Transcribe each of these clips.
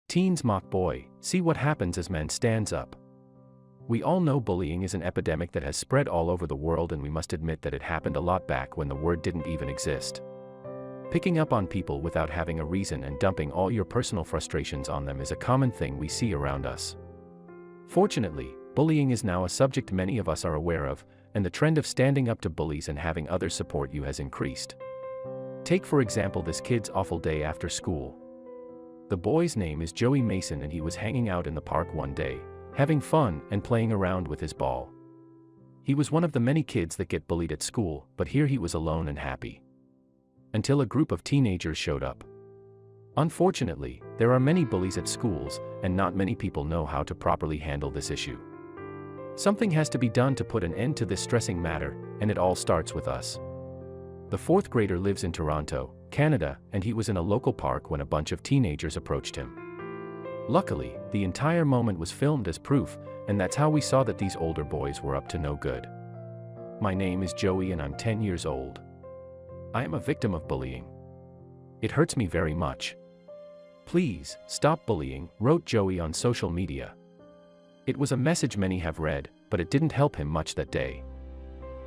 Teens mock boy, see what happens as man stands up. We all know bullying is an epidemic that has spread all over the world, and we must admit that it happened a lot back when the word didn't even exist. Picking up on people without having a reason and dumping all your personal frustrations on them is a common thing we see around us. Fortunately, bullying is now a subject many of us are aware of, and the trend of standing up to bullies and having others support you has increased. Take for example this kid's awful day after school. The boy's name is Joey Mason, and he was hanging out in the park one day, having fun and playing around with his ball. He was one of the many kids that get bullied at school, but here he was alone and happy. Until a group of teenagers showed up. Unfortunately, there are many bullies at schools, and not many people know how to properly handle this issue. Something has to be done to put an end to this stressing matter, and it all starts with us. The fourth grader lives in Toronto, Canada, and he was in a local park when a bunch of teenagers approached him. Luckily, the entire moment was filmed as proof, and that's how we saw that these older boys were up to no good. My name is Joey and I'm 10 years old. I am a victim of bullying. It hurts me very much. Please, stop bullying, wrote Joey on social media. It was a message many have read, but it didn't help him much that day.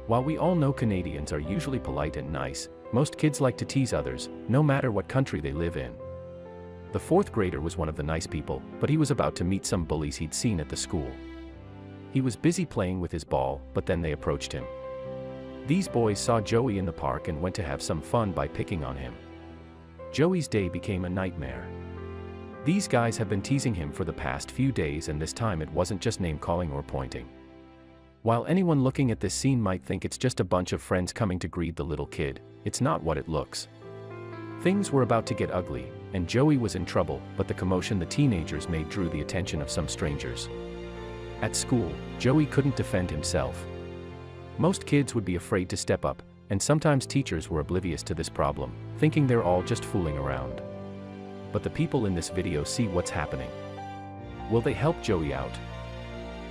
While we all know Canadians are usually polite and nice, most kids like to tease others, no matter what country they live in. The fourth grader was one of the nice people, but he was about to meet some bullies he'd seen at the school. He was busy playing with his ball, but then they approached him. These boys saw Joey in the park and went to have some fun by picking on him. Joey's day became a nightmare. These guys have been teasing him for the past few days, and this time it wasn't just name-calling or pointing. While anyone looking at this scene might think it's just a bunch of friends coming to greet the little kid, it's not what it looks. Things were about to get ugly, and Joey was in trouble, but the commotion the teenagers made drew the attention of some strangers. At school, Joey couldn't defend himself. Most kids would be afraid to step up, and sometimes teachers were oblivious to this problem, thinking they're all just fooling around. But the people in this video see what's happening. Will they help Joey out?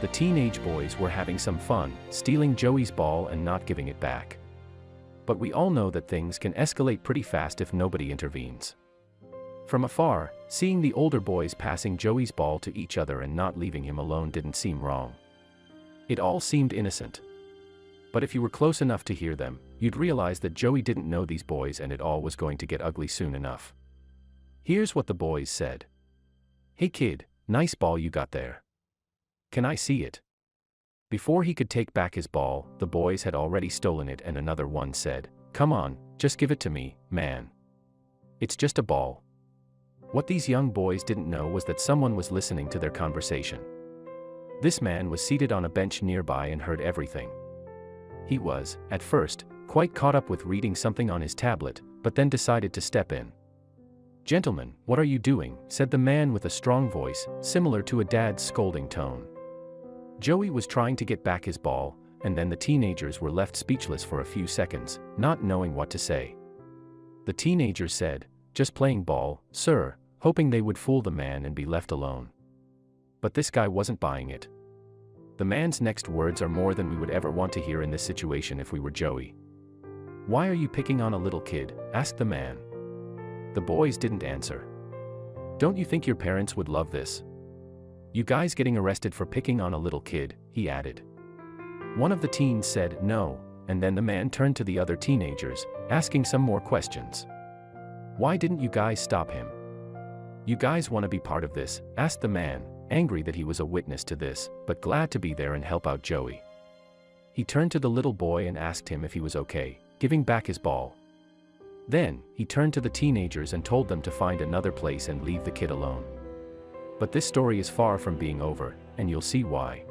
The teenage boys were having some fun, stealing Joey's ball and not giving it back. But we all know that things can escalate pretty fast if nobody intervenes. From afar, seeing the older boys passing Joey's ball to each other and not leaving him alone didn't seem wrong. It all seemed innocent. But if you were close enough to hear them, you'd realize that Joey didn't know these boys and it all was going to get ugly soon enough. Here's what the boys said. "Hey kid, nice ball you got there. Can I see it?" Before he could take back his ball, the boys had already stolen it, and another one said, "Come on, just give it to me, man. It's just a ball." What these young boys didn't know was that someone was listening to their conversation. This man was seated on a bench nearby and heard everything. He was, at first, quite caught up with reading something on his tablet, but then decided to step in. "Gentlemen, what are you doing?" said the man with a strong voice, similar to a dad's scolding tone. Joey was trying to get back his ball, and then the teenagers were left speechless for a few seconds, not knowing what to say. The teenagers said, "Just playing ball, sir," hoping they would fool the man and be left alone. But this guy wasn't buying it. The man's next words are more than we would ever want to hear in this situation if we were Joey. "Why are you picking on a little kid?" asked the man. The boys didn't answer. "Don't you think your parents would love this? You guys getting arrested for picking on a little kid," he added. One of the teens said no, and then the man turned to the other teenagers, asking some more questions. "Why didn't you guys stop him? You guys want to be part of this?" asked the man, angry that he was a witness to this, but glad to be there and help out Joey. He turned to the little boy and asked him if he was okay, giving back his ball. Then, he turned to the teenagers and told them to find another place and leave the kid alone. But this story is far from being over, and you'll see why.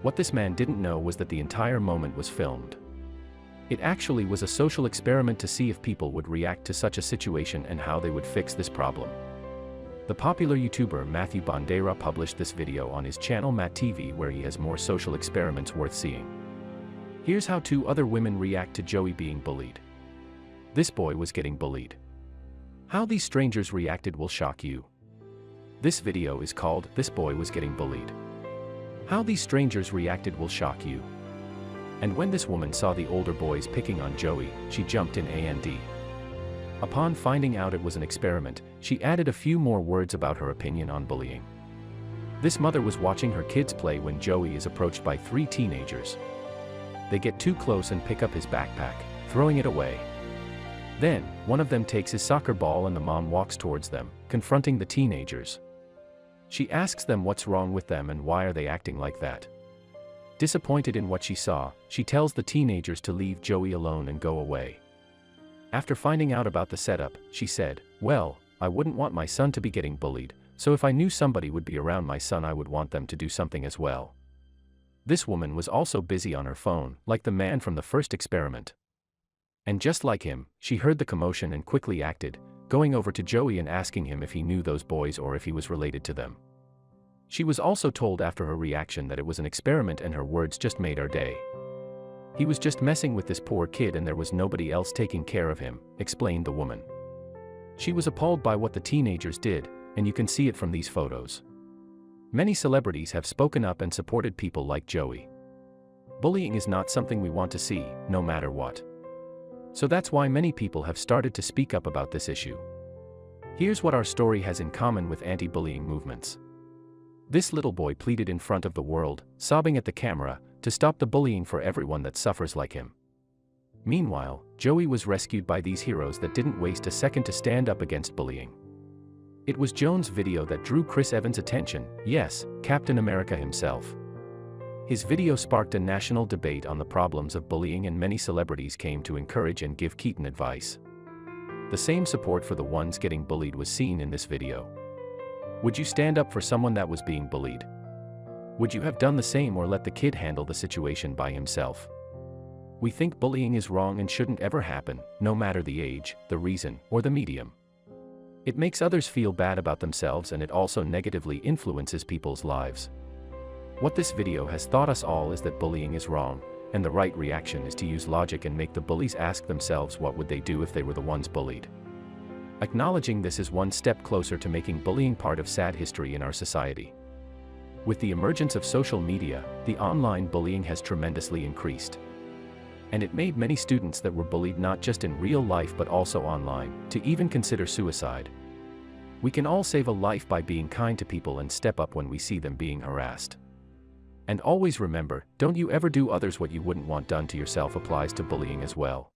What this man didn't know was that the entire moment was filmed. It actually was a social experiment to see if people would react to such a situation and how they would fix this problem. The popular YouTuber Matthew Bandera published this video on his channel Matt TV, where he has more social experiments worth seeing. Here's how 2 other women react to Joey being bullied. This boy was getting bullied. How these strangers reacted will shock you. This video is called "This Boy Was Getting Bullied." How these strangers reacted will shock you. And when this woman saw the older boys picking on Joey, she jumped in and Upon finding out it was an experiment, she added a few more words about her opinion on bullying. This mother was watching her kids play when Joey is approached by 3 teenagers. They get too close and pick up his backpack, throwing it away. Then, one of them takes his soccer ball and the mom walks towards them, confronting the teenagers. She asks them what's wrong with them and why are they acting like that. Disappointed in what she saw, she tells the teenagers to leave Joey alone and go away. After finding out about the setup, she said, "Well, I wouldn't want my son to be getting bullied, so if I knew somebody would be around my son I would want them to do something as well." This woman was also busy on her phone, like the man from the first experiment. And just like him, she heard the commotion and quickly acted, going over to Joey and asking him if he knew those boys or if he was related to them. She was also told after her reaction that it was an experiment and her words just made our day. "He was just messing with this poor kid and there was nobody else taking care of him," explained the woman. She was appalled by what the teenagers did, and you can see it from these photos. Many celebrities have spoken up and supported people like Joey. Bullying is not something we want to see, no matter what. So that's why many people have started to speak up about this issue. Here's what our story has in common with anti-bullying movements. This little boy pleaded in front of the world, sobbing at the camera, to stop the bullying for everyone that suffers like him. Meanwhile, Joey was rescued by these heroes that didn't waste a second to stand up against bullying. It was Jones' video that drew Chris Evans' attention, yes, Captain America himself. His video sparked a national debate on the problems of bullying and many celebrities came to encourage and give Keaton advice. The same support for the ones getting bullied was seen in this video. Would you stand up for someone that was being bullied? Would you have done the same or let the kid handle the situation by himself? We think bullying is wrong and shouldn't ever happen, no matter the age, the reason, or the medium. It makes others feel bad about themselves and it also negatively influences people's lives. What this video has taught us all is that bullying is wrong, and the right reaction is to use logic and make the bullies ask themselves what would they do if they were the ones bullied. Acknowledging this is one step closer to making bullying part of sad history in our society. With the emergence of social media, the online bullying has tremendously increased. And it made many students that were bullied not just in real life but also online, to even consider suicide. We can all save a life by being kind to people and step up when we see them being harassed. And always remember, don't you ever do others what you wouldn't want done to yourself applies to bullying as well.